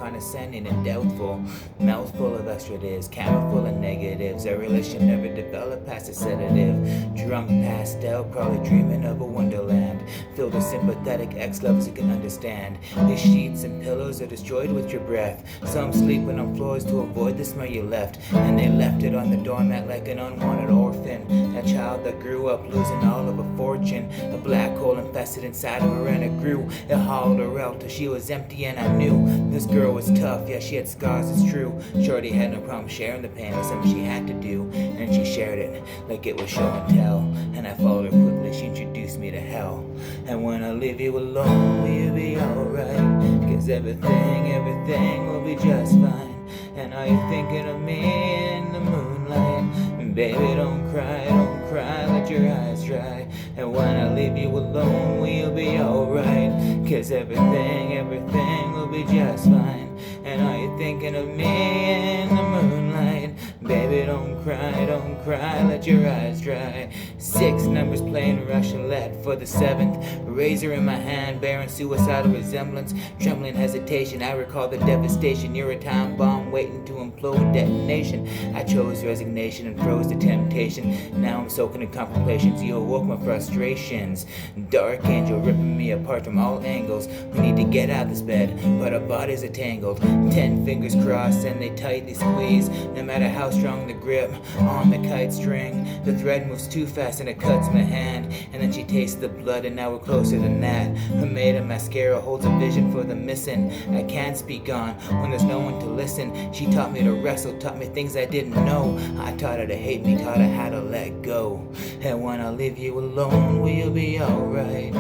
condescending and doubtful. Mouth full of expletives, camera full of negatives. A relationship never developed past a sedative. Drunk, passed out, probably dreaming of a wonderland filled with sympathetic ex-lovers who can understand. The sheets and pillows are destroyed with your breath. Some sleeping on floors to avoid the smell you left, and they left it on the doormat like an unwanted orphan. A child that grew up losing all of her fortune. A black hole infested inside of her and it grew. It hauled her out till she was empty, and I knew this girl was tough. Yeah, she had scars, it's true. Shorty had no problem sharing the pain with something she had to do, and she shared it like it was show and tell. And I followed her quickly, she introduced me to hell. And when I leave you alone, will you be alright? Cause everything will be just fine. And are you thinking of me in the moonlight? And baby, don't cry, let your eyes dry. And when I leave you alone, will you be alright? Cause everything will be just fine. And are you thinking of me in the moonlight? Baby, don't cry, let your eyes dry. 6 numbers playing Russian roulette for the 7th. Razor in my hand, bearing suicidal resemblance. Trembling hesitation, I recall the devastation. You're a time bomb waiting to implode detonation. I chose resignation and froze the temptation. Now I'm soaking in contemplations. You awoke my frustrations. Dark angel ripping me apart from all angles. We need to get out of this bed, but our bodies are tangled. 10 fingers crossed and they tightly squeeze. No matter how strong the grip on the kite string, the thread moves too fast and it cuts my hand. And then she tastes the blood, and now we're closer than that. Her maid of mascara holds a vision for the missing. I can't speak on when there's no one to listen. She taught me to wrestle, taught me things I didn't know. I taught her to hate me, taught her how to let go. And when I leave you alone, will you be alright?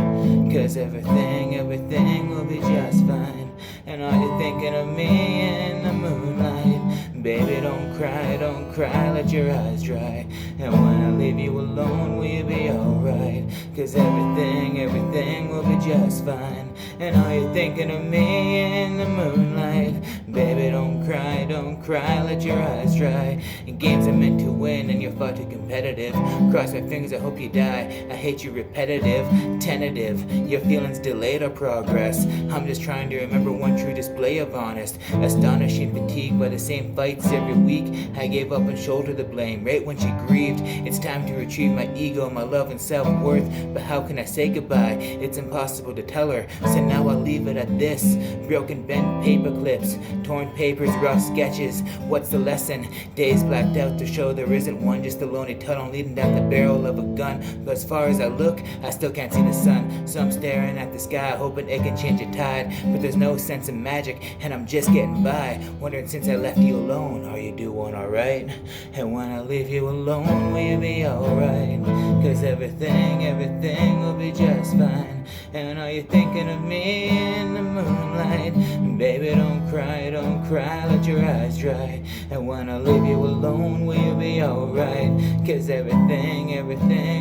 Cause everything will be just fine. And are you thinking of me in the moonlight? Baby, don't cry, let your eyes dry. And when I leave you alone, will you be alright? Cause everything will be just fine. And are you thinking of me in the moonlight? Baby, don't cry, let your eyes dry. And games are meant to win and you're far too competitive. Cross my fingers, I hope you die. I hate you repetitive, tentative. Your feelings delayed our progress. I'm just trying to remember one true display of honest. Astonishing fatigued by the same fights every week. I gave up and shouldered the blame right when she grieved. It's time to retrieve my ego, my love and self-worth. But how can I say goodbye? It's impossible to tell her. So now I'll leave it at this. Broken bent paper clips, torn papers, rough sketches. What's the lesson? Days blacked out to show there isn't one. Just a lonely tunnel leading down the barrel of a gun. But as far as I look, I still can't see the sun. So I'm staring at the sky, hoping it can change the tide. But there's no sense of magic, and I'm just getting by. Wondering since I left you alone, are you doing alright? And when I leave you alone, will you be alright? Cause everything will be just fine. And are you thinking of me in the moonlight? Baby, don't cry, let your eyes dry. And when I leave you alone, will you be alright? Cause everything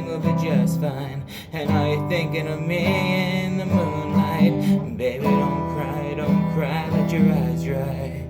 will be just fine. And are you thinking of me in the moonlight? Baby, don't cry, let your eyes dry.